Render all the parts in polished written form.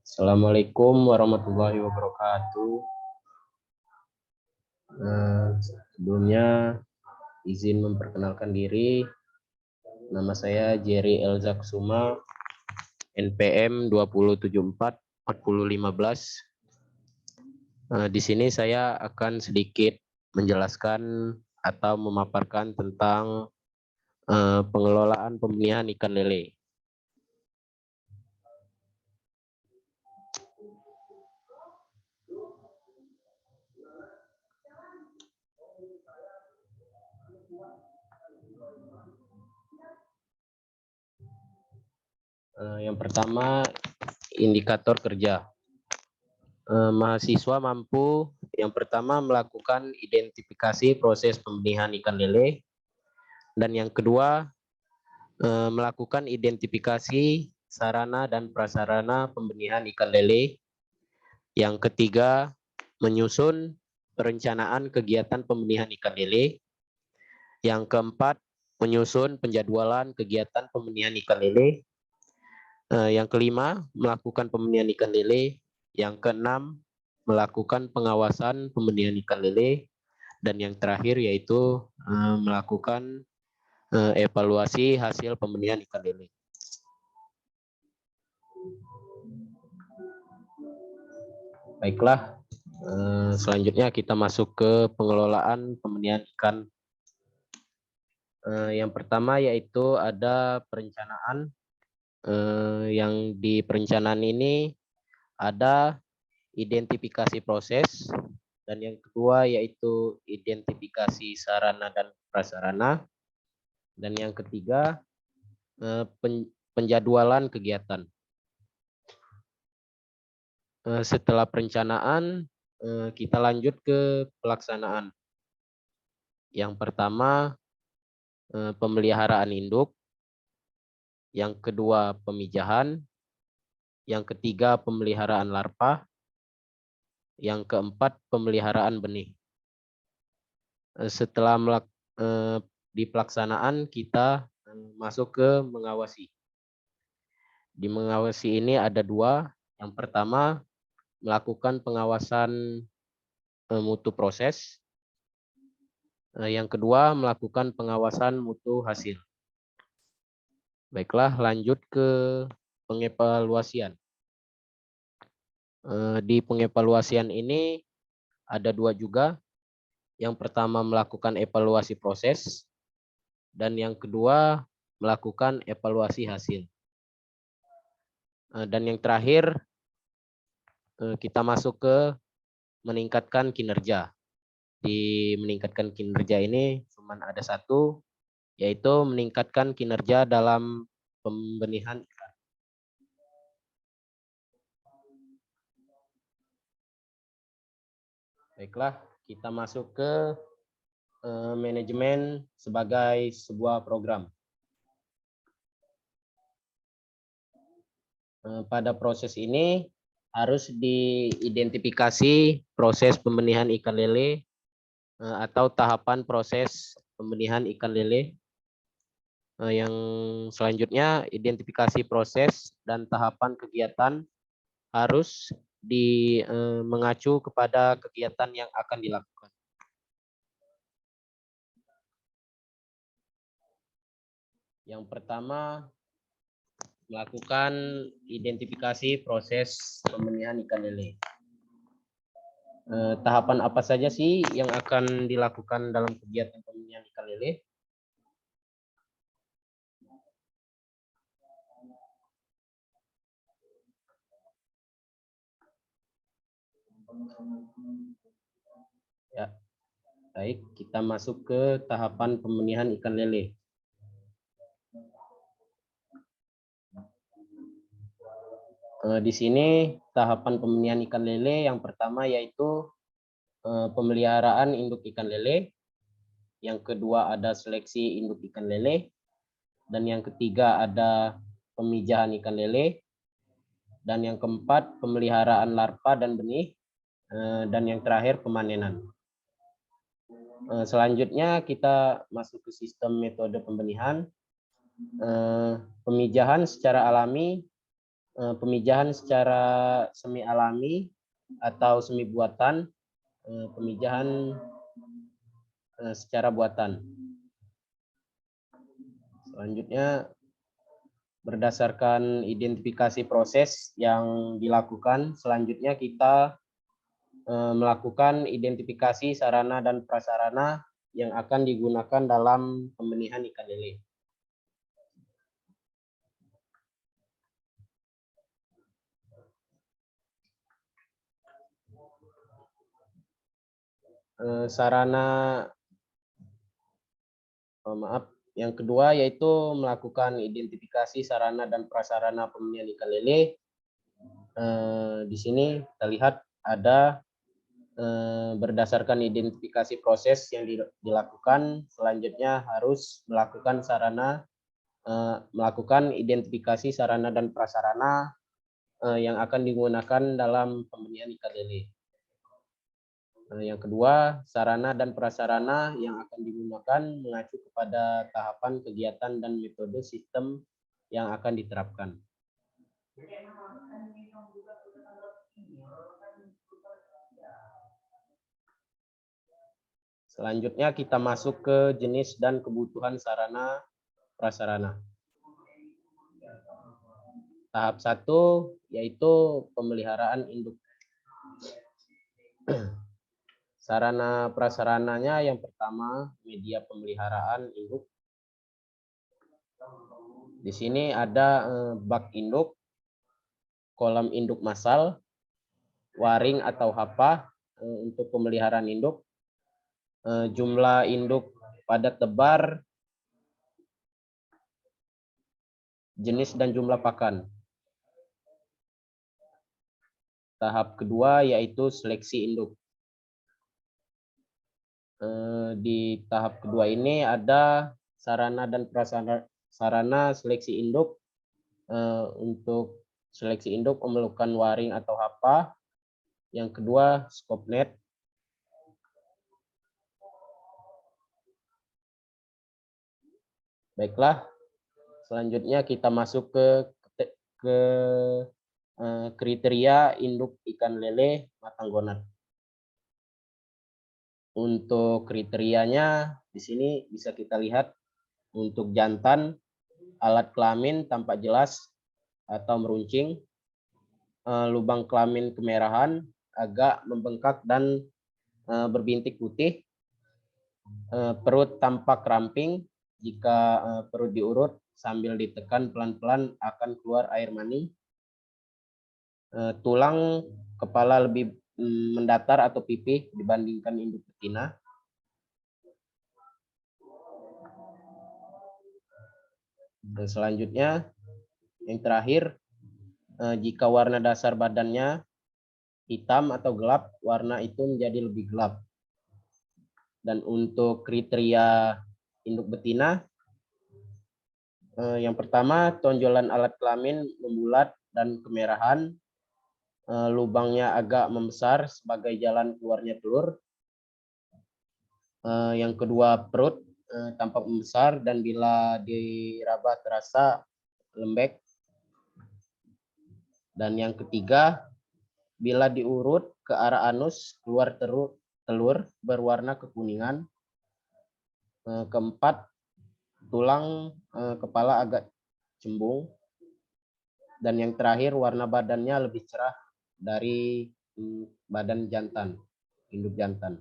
Assalamualaikum warahmatullahi wabarakatuh. Sebelumnya izin memperkenalkan diri. Nama saya Jerry Elzak Suma, NPM 20744015. Di sini saya akan sedikit menjelaskan atau memaparkan tentang pengelolaan pembenihan ikan lele. Yang pertama, indikator kerja. Mahasiswa mampu yang pertama melakukan identifikasi proses pembenihan ikan lele, dan yang kedua melakukan identifikasi sarana dan prasarana pembenihan ikan lele. Yang ketiga, menyusun perencanaan kegiatan pembenihan ikan lele. Yang keempat, menyusun penjadwalan kegiatan pembenihan ikan lele. Yang kelima, melakukan pembenihan ikan lele. Yang keenam, melakukan pengawasan pembenihan ikan lele. Dan yang terakhir yaitu melakukan evaluasi hasil pembenihan ikan lele. Baiklah, selanjutnya kita masuk ke pengelolaan pembenihan ikan. Yang pertama yaitu ada perencanaan. Yang di perencanaan ini ada identifikasi proses, dan yang kedua yaitu identifikasi sarana dan prasarana, dan yang ketiga penjadwalan kegiatan. Setelah perencanaan, kita lanjut ke pelaksanaan. Yang pertama, pemeliharaan induk. Yang kedua, pemijahan. Yang ketiga, pemeliharaan larva. Yang keempat, pemeliharaan benih. Setelah di pelaksanaan, kita masuk ke mengawasi. Di mengawasi ini ada dua. Yang pertama, melakukan pengawasan mutu proses. Yang kedua, melakukan pengawasan mutu hasil. Baiklah, lanjut ke pengevaluasian. Di pengevaluasian ini ada dua juga. Yang pertama, melakukan evaluasi proses, dan yang kedua, melakukan evaluasi hasil. Dan yang terakhir, kita masuk ke meningkatkan kinerja. Di meningkatkan kinerja ini cuma ada satu, yaitu meningkatkan kinerja dalam pembenihan ikan. Baiklah, kita masuk ke manajemen sebagai sebuah program. Pada proses ini harus diidentifikasi proses pembenihan ikan lele atau tahapan proses pembenihan ikan lele. Yang selanjutnya, identifikasi proses dan tahapan kegiatan harus mengacu kepada kegiatan yang akan dilakukan. Yang pertama, melakukan identifikasi proses pembenihan ikan lele. Tahapan apa saja sih yang akan dilakukan dalam kegiatan pembenihan ikan lele? Ya, baik, kita masuk ke tahapan pembenihan ikan lele. Di sini tahapan pembenihan ikan lele yang pertama yaitu pemeliharaan induk ikan lele. Yang kedua ada seleksi induk ikan lele. Dan yang ketiga ada pemijahan ikan lele. Dan yang keempat, pemeliharaan larva dan benih. Dan yang terakhir, pemanenan. Selanjutnya kita masuk ke sistem metode pembenihan. Pemijahan secara alami Pemijahan secara semi alami atau semi buatan, pemijahan secara buatan. Selanjutnya, berdasarkan identifikasi proses yang dilakukan, selanjutnya kita melakukan identifikasi sarana dan prasarana yang akan digunakan dalam pembenihan ikan lele. Yang kedua yaitu melakukan identifikasi sarana dan prasarana pembenihan ikan lele. Di sini kita lihat ada berdasarkan identifikasi proses yang dilakukan, selanjutnya harus melakukan identifikasi sarana dan prasarana yang akan digunakan dalam pembenihan ikan lele. Yang kedua, sarana dan prasarana yang akan digunakan mengacu kepada tahapan kegiatan dan metode sistem yang akan diterapkan. Selanjutnya kita masuk ke jenis dan kebutuhan sarana prasarana. Tahap 1 yaitu pemeliharaan induk. Sarana prasarananya yang pertama media pemeliharaan induk. Di sini ada bak induk, kolam induk massal, waring atau hapa untuk pemeliharaan induk, jumlah induk padat tebar, jenis dan jumlah pakan. Tahap kedua yaitu seleksi induk. Di tahap kedua ini ada sarana dan prasarana seleksi induk. Untuk seleksi induk memerlukan waring atau hapa. Yang kedua scope net. Baiklah, selanjutnya kita masuk ke kriteria induk ikan lele matang gonat. Untuk kriterianya di sini bisa kita lihat untuk jantan alat kelamin tampak jelas atau meruncing, lubang kelamin kemerahan agak membengkak dan berbintik putih, perut tampak ramping, jika perut diurut sambil ditekan pelan-pelan akan keluar air mani, tulang kepala lebih mendatar atau pipih dibandingkan induk betina. Dan selanjutnya, yang terakhir, jika warna dasar badannya hitam atau gelap, warna itu menjadi lebih gelap. Dan untuk kriteria induk betina, yang pertama tonjolan alat kelamin membulat dan kemerahan, lubangnya agak membesar sebagai jalan keluarnya telur. Yang kedua perut tampak membesar dan bila diraba terasa lembek. Dan yang ketiga, bila diurut ke arah anus keluar telur berwarna kekuningan. Keempat, tulang kepala agak cembung. Dan yang terakhir, warna badannya lebih cerah dari badan jantan, induk jantan.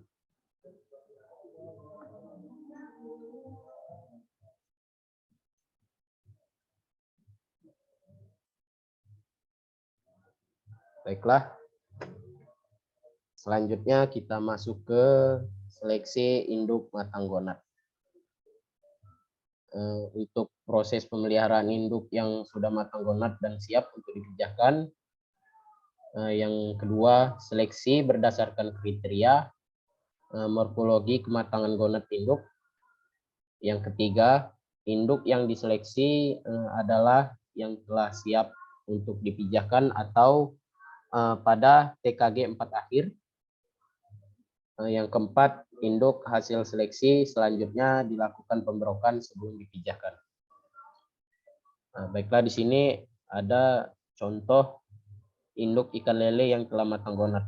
Baiklah, selanjutnya kita masuk ke seleksi induk matang gonat. Untuk proses pemeliharaan induk yang sudah matang gonat dan siap untuk dipijahkan. Yang kedua, seleksi berdasarkan kriteria morfologi kematangan gonat induk. Yang ketiga, induk yang diseleksi adalah yang telah siap untuk dipijahkan atau pada TKG 4 akhir. Yang keempat, induk hasil seleksi selanjutnya dilakukan pemberokan sebelum dipijahkan. Baiklah, di sini ada contoh induk ikan lele yang telah matang gonat.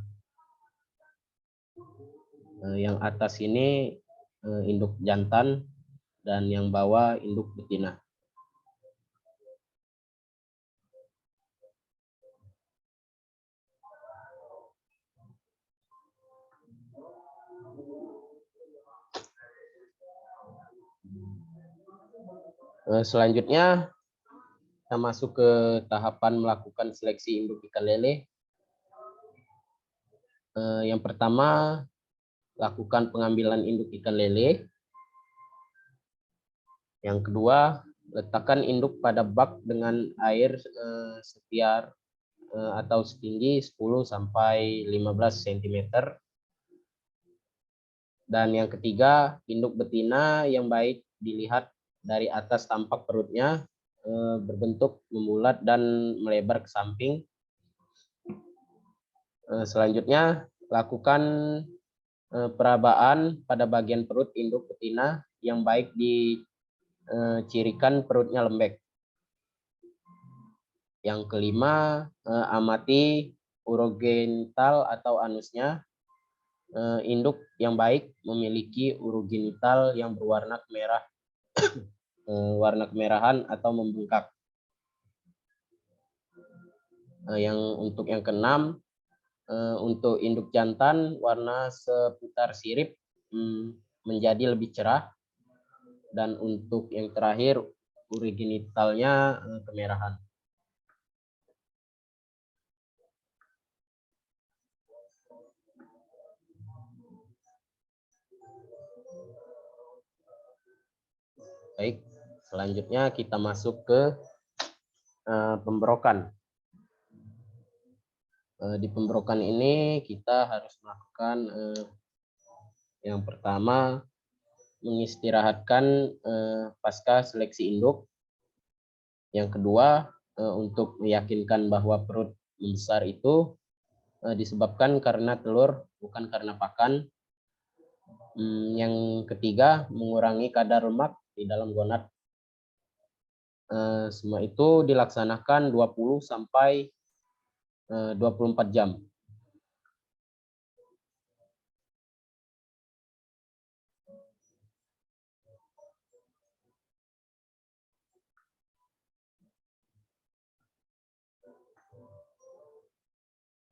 Yang atas ini induk jantan dan yang bawah induk betina. Selanjutnya kita masuk ke tahapan melakukan seleksi induk ikan lele. Yang pertama, lakukan pengambilan induk ikan lele. Yang kedua, letakkan induk pada bak dengan air setiar atau setinggi 10 sampai 15 cm. Dan yang ketiga, induk betina yang baik dilihat dari atas tampak perutnya berbentuk membulat dan melebar ke samping. Selanjutnya, lakukan perabaan pada bagian perut induk betina yang baik dicirikan perutnya lembek. Yang kelima, amati urogenital atau anusnya. Induk yang baik memiliki urogenital yang berwarna merah, warna kemerahan atau membengkak. Untuk yang keenam, untuk induk jantan warna seputar sirip menjadi lebih cerah, dan untuk yang terakhir urogenitalnya kemerahan. Baik, selanjutnya kita masuk ke pemberokan. Di pemberokan ini kita harus melakukan yang pertama, mengistirahatkan pasca seleksi induk. Yang kedua, untuk meyakinkan bahwa perut membesar itu disebabkan karena telur, bukan karena pakan. Yang ketiga, mengurangi kadar lemak di dalam gonat. Semua itu dilaksanakan 20 sampai 24 jam.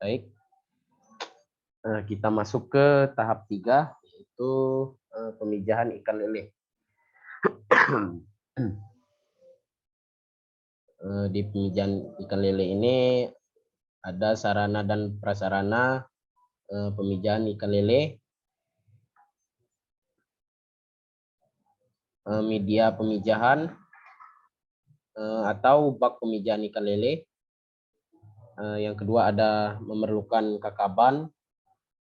Baik, kita masuk ke tahap 3, yaitu pemijahan ikan lele. Di pemijahan ikan lele ini ada sarana dan prasarana pemijahan ikan lele, media pemijahan atau bak pemijahan ikan lele. Yang kedua ada memerlukan kakaban.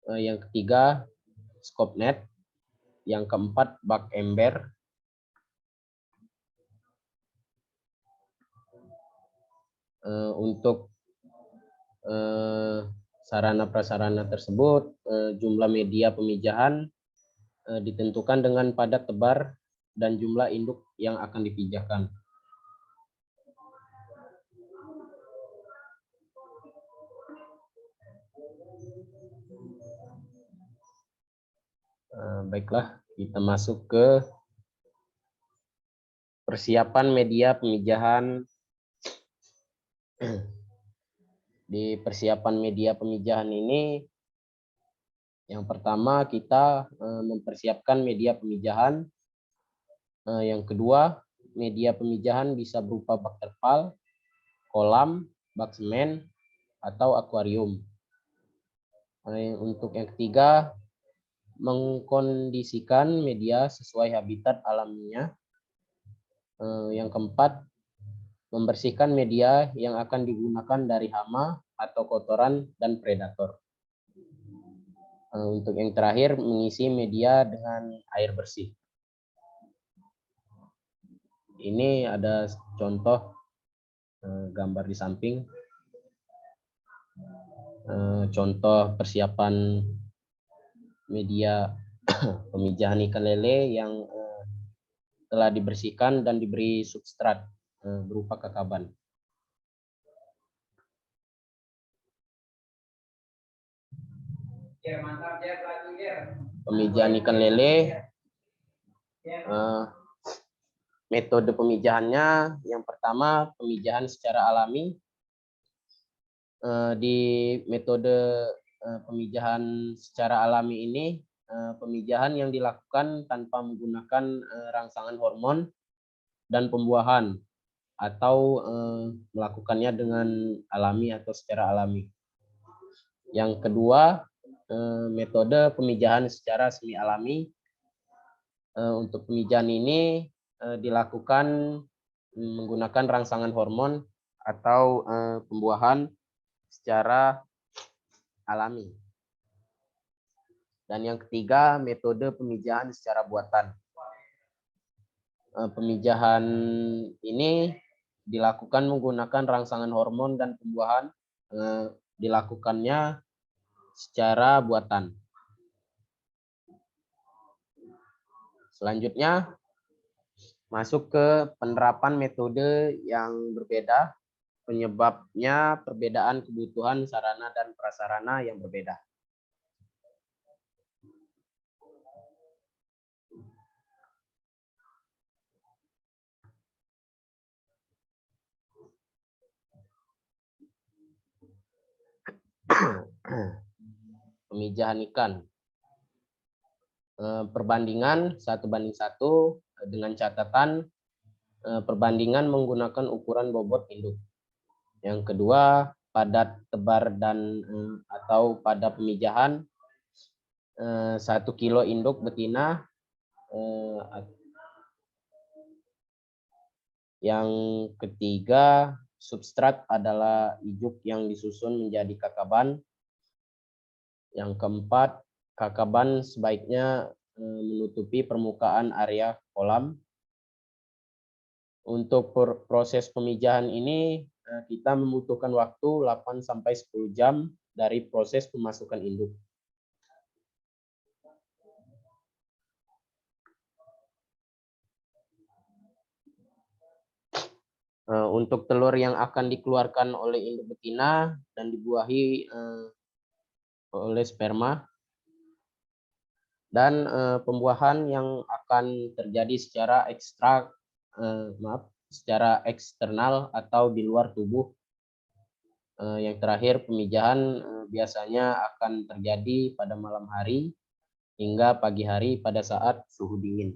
Yang ketiga scope net. Yang keempat bak ember. Untuk sarana prasarana tersebut, jumlah media pemijahan ditentukan dengan padat tebar dan jumlah induk yang akan dipijahkan. Baiklah, kita masuk ke persiapan media pemijahan. Di persiapan media pemijahan ini, yang pertama kita mempersiapkan media pemijahan. Yang kedua, media pemijahan bisa berupa bak terpal, kolam, bak semen, atau akuarium. Untuk yang ketiga, mengkondisikan media sesuai habitat alaminya. Yang keempat, membersihkan media yang akan digunakan dari hama atau kotoran dan predator. Untuk yang terakhir, mengisi media dengan air bersih. Ini ada contoh gambar di samping. Contoh persiapan media pemijahan ikan lele yang telah dibersihkan dan diberi substrat berupa kakaban. Pemijahan ikan lele. Metode pemijahannya yang pertama pemijahan secara alami. Di metode pemijahan secara alami ini pemijahan yang dilakukan tanpa menggunakan rangsangan hormon dan pembuahan atau melakukannya dengan alami atau secara alami. Yang kedua metode pemijahan secara semi alami. Untuk pemijahan ini dilakukan menggunakan rangsangan hormon atau pembuahan secara alami. Dan yang ketiga, metode pemijahan secara buatan. Pemijahan ini dilakukan menggunakan rangsangan hormon dan pembuahan, dilakukannya secara buatan. Selanjutnya, masuk ke penerapan metode yang berbeda, penyebabnya perbedaan kebutuhan sarana dan prasarana yang berbeda. Pemijahan ikan. Perbandingan 1:1 dengan catatan perbandingan menggunakan ukuran bobot induk. Yang kedua, padat, tebar, dan atau pada pemijahan 1 kilo induk betina. Yang ketiga, substrat adalah ijuk yang disusun menjadi kakaban. Yang keempat, kakaban sebaiknya menutupi permukaan area kolam. Untuk proses pemijahan ini kita membutuhkan waktu 8-10 jam dari proses pemasukan induk. Untuk telur yang akan dikeluarkan oleh induk betina dan dibuahi oleh sperma, dan pembuahan yang akan terjadi secara eksternal atau di luar tubuh. Yang terakhir, pemijahan biasanya akan terjadi pada malam hari hingga pagi hari pada saat suhu dingin.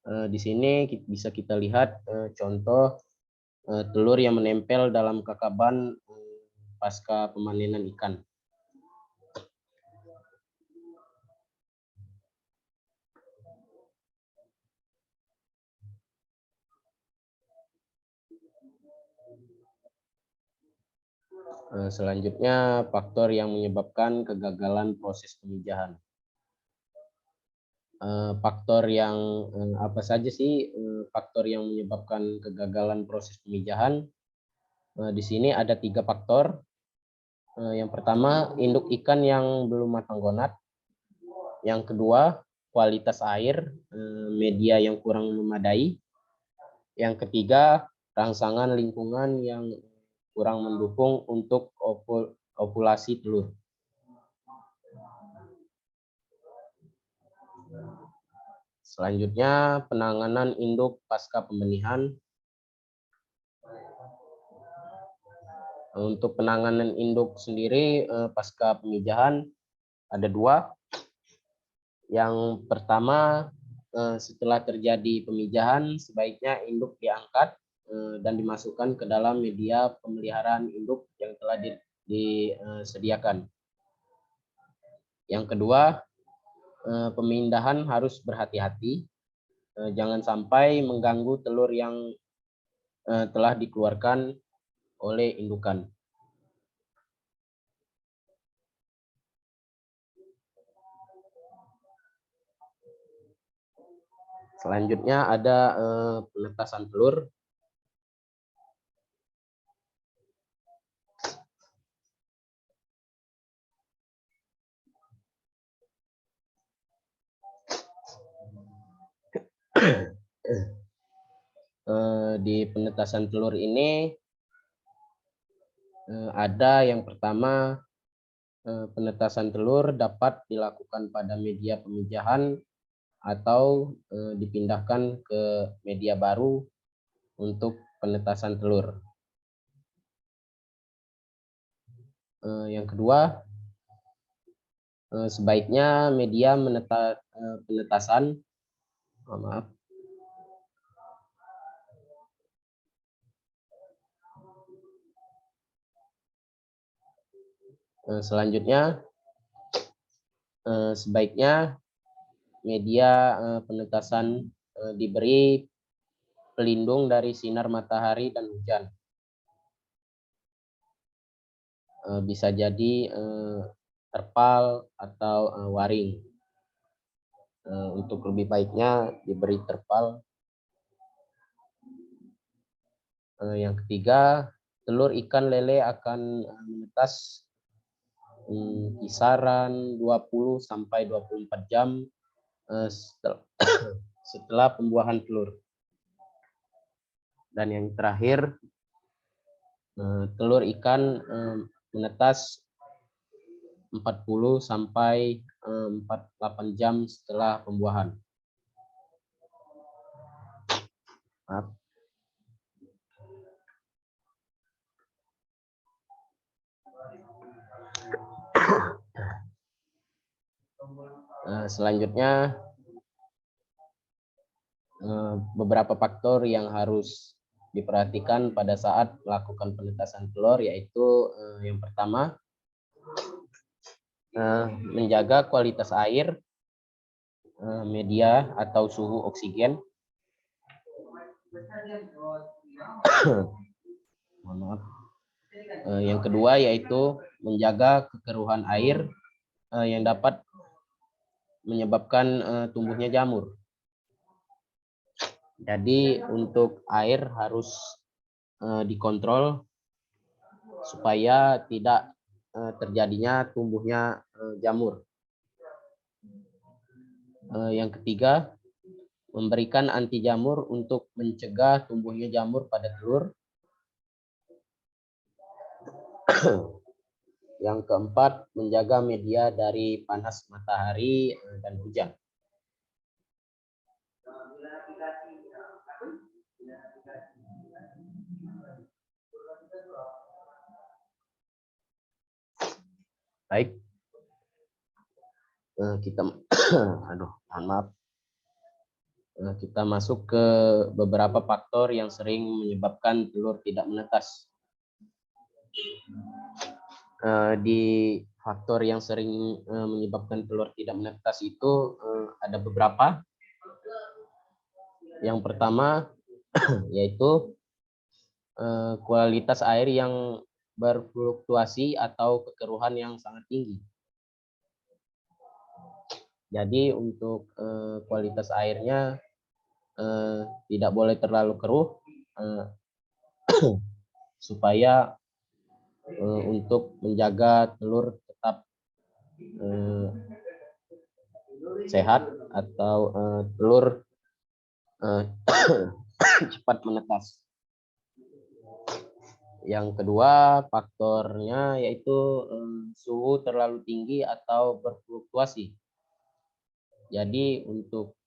Di sini bisa kita lihat contoh telur yang menempel dalam kakaban pasca pemanenan ikan. Selanjutnya, faktor yang menyebabkan kegagalan proses pemijahan. Faktor yang apa saja sih faktor yang menyebabkan kegagalan proses pemijahan? Di sini ada 3 faktor. Yang pertama, induk ikan yang belum matang gonat. Yang kedua, kualitas air, media yang kurang memadai. Yang ketiga, rangsangan lingkungan yang kurang mendukung untuk ovulasi telur. Selanjutnya, penanganan induk pasca pembenihan. Untuk penanganan induk sendiri pasca pemijahan ada 2. Yang pertama, setelah terjadi pemijahan, sebaiknya induk diangkat dan dimasukkan ke dalam media pemeliharaan induk yang telah disediakan. Yang kedua, pemindahan harus berhati-hati, jangan sampai mengganggu telur yang telah dikeluarkan oleh indukan. Selanjutnya ada penetasan telur. di penetasan telur ini ada yang pertama, penetasan telur dapat dilakukan pada media pemijahan atau dipindahkan ke media baru untuk penetasan telur. Yang kedua, sebaiknya media penetasan, maaf, selanjutnya sebaiknya media penetasan diberi pelindung dari sinar matahari dan hujan. Bisa jadi terpal atau waring. Untuk lebih baiknya diberi terpal. Yang ketiga, telur ikan lele akan menetas kisaran 20 sampai 24 jam setelah pembuahan telur. Dan yang terakhir, telur ikan menetas 40 sampai 48 jam setelah pembuahan. Maaf. Selanjutnya, beberapa faktor yang harus diperhatikan pada saat melakukan penetasan telur, yaitu yang pertama, menjaga kualitas air, media atau suhu oksigen. Yang kedua yaitu menjaga kekeruhan air yang dapat menyebabkan tumbuhnya jamur. Jadi untuk air harus dikontrol supaya tidak terjadinya tumbuhnya jamur. Yang ketiga, memberikan anti jamur untuk mencegah tumbuhnya jamur pada telur. Yang keempat, menjaga media dari panas matahari dan hujan. Baik, kita mohon maaf. Kita masuk ke beberapa faktor yang sering menyebabkan telur tidak menetas. Di faktor yang sering menyebabkan telur tidak menetas itu ada beberapa. Yang pertama yaitu kualitas air yang berfluktuasi atau kekeruhan yang sangat tinggi. Jadi untuk kualitas airnya tidak boleh terlalu keruh supaya untuk menjaga telur tetap sehat atau telur cepat menetas. Yang kedua faktornya yaitu suhu terlalu tinggi atau berfluktuasi. Jadi untuk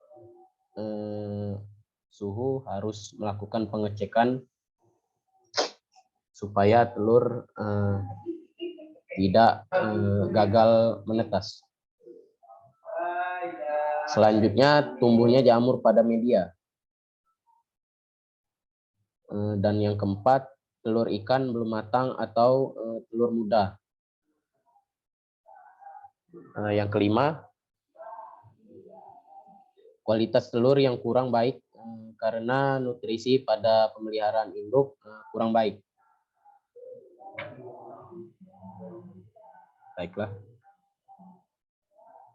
suhu harus melakukan pengecekan supaya telur tidak gagal menetas. Selanjutnya tumbuhnya jamur pada media. Dan yang keempat, telur ikan belum matang atau telur muda. Yang kelima, kualitas telur yang kurang baik karena nutrisi pada pemeliharaan induk kurang baik. Baiklah,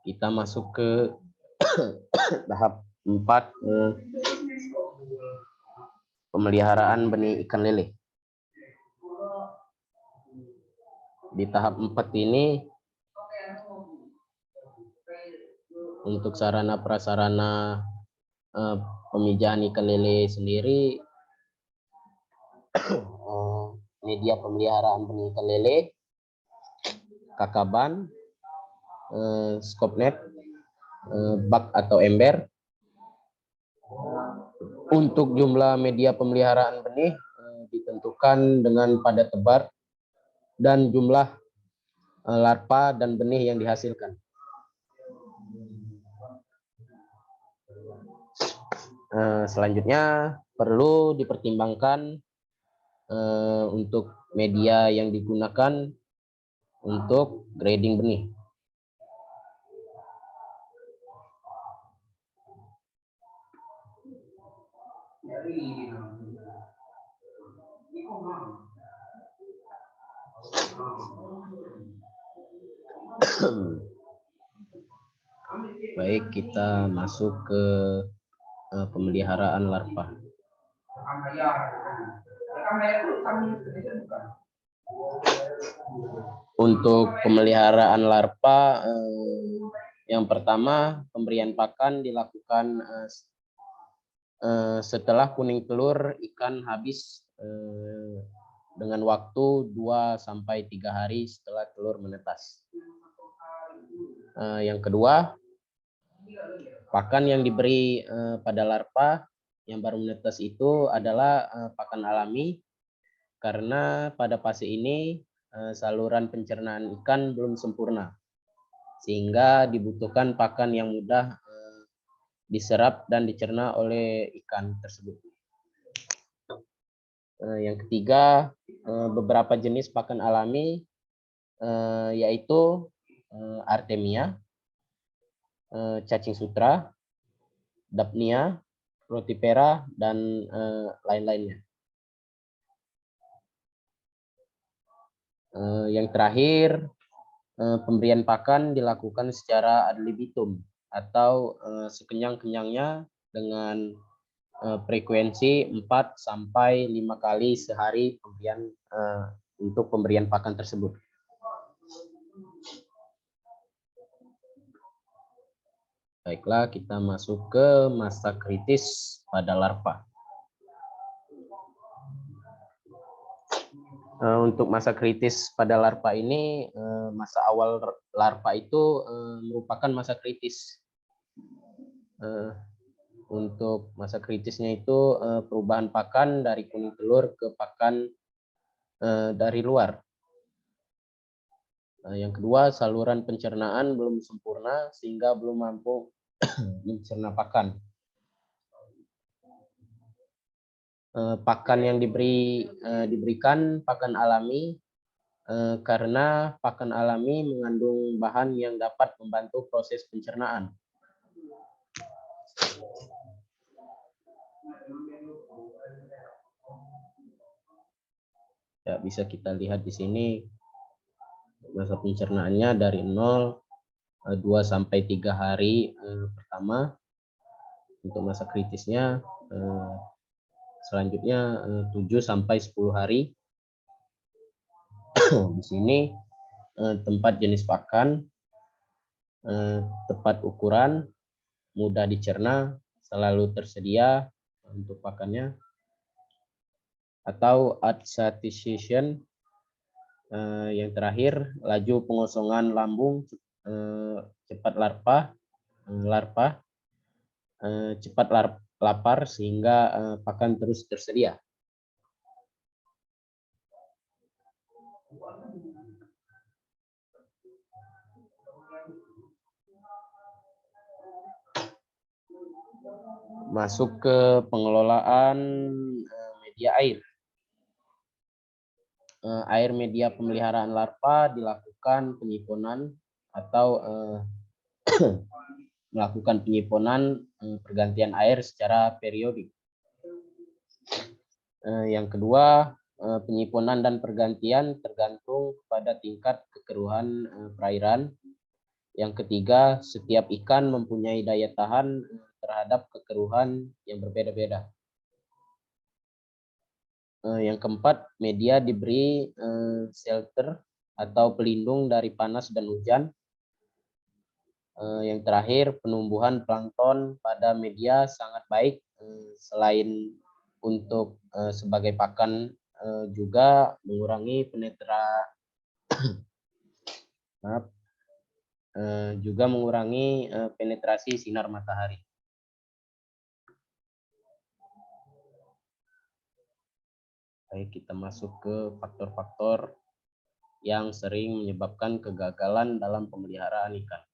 kita masuk ke tahap 4, pemeliharaan benih ikan lele. Di tahap 4 ini, untuk sarana prasarana pemijahan ikan lele sendiri media pemeliharaan benih ikan lele, kakaban, skopnet, bak atau ember. Untuk jumlah media pemeliharaan benih ditentukan dengan padat tebar dan jumlah larva dan benih yang dihasilkan. Selanjutnya perlu dipertimbangkan untuk media yang digunakan untuk grading benih. Baik, kita masuk ke pemeliharaan larva. Untuk pemeliharaan larva, yang pertama pemberian pakan dilakukan setelah kuning telur ikan habis dengan waktu 2-3 hari setelah telur menetas. Yang kedua, pakan yang diberi pada larva yang baru menetas itu adalah pakan alami, karena pada fase ini saluran pencernaan ikan belum sempurna, sehingga dibutuhkan pakan yang mudah diserap dan dicerna oleh ikan tersebut. Yang ketiga, beberapa jenis pakan alami yaitu Artemia, cacing sutra, Daphnia, Rotifera, dan lain-lainnya. Yang terakhir, pemberian pakan dilakukan secara ad libitum atau sekenyang-kenyangnya dengan frekuensi 4-5 kali sehari untuk pemberian pakan tersebut. Baiklah, kita masuk ke masa kritis pada larva. Untuk masa kritis pada larva ini, masa awal larva itu merupakan masa kritis. Untuk masa kritisnya itu perubahan pakan dari kuning telur ke pakan dari luar. Yang kedua, saluran pencernaan belum sempurna sehingga belum mampu mencerna pakan. Pakan yang diberikan pakan alami karena pakan alami mengandung bahan yang dapat membantu proses pencernaan. Ya, bisa kita lihat di sini masa pencernaannya dari 2-3 hari pertama. Untuk masa kritisnya selanjutnya 7-10 hari. Di sini tempat jenis pakan, tepat ukuran, mudah dicerna, selalu tersedia untuk pakannya, atau at satiation. Yang terakhir, laju pengosongan lambung, cepat cepat lapar sehingga pakan terus tersedia. Masuk ke pengelolaan media air. Air media pemeliharaan larva dilakukan penyimpanan atau melakukan penyimpanan pergantian air secara periodik. Yang kedua, penyimpanan dan pergantian tergantung pada tingkat kekeruhan perairan. Yang ketiga, setiap ikan mempunyai daya tahan terhadap kekeruhan yang berbeda-beda. Yang keempat, media diberi shelter atau pelindung dari panas dan hujan. Yang terakhir, penumbuhan plankton pada media sangat baik. Selain untuk sebagai pakan juga mengurangi juga mengurangi penetrasi sinar matahari. Baik, kita masuk ke faktor-faktor yang sering menyebabkan kegagalan dalam pemeliharaan ikan.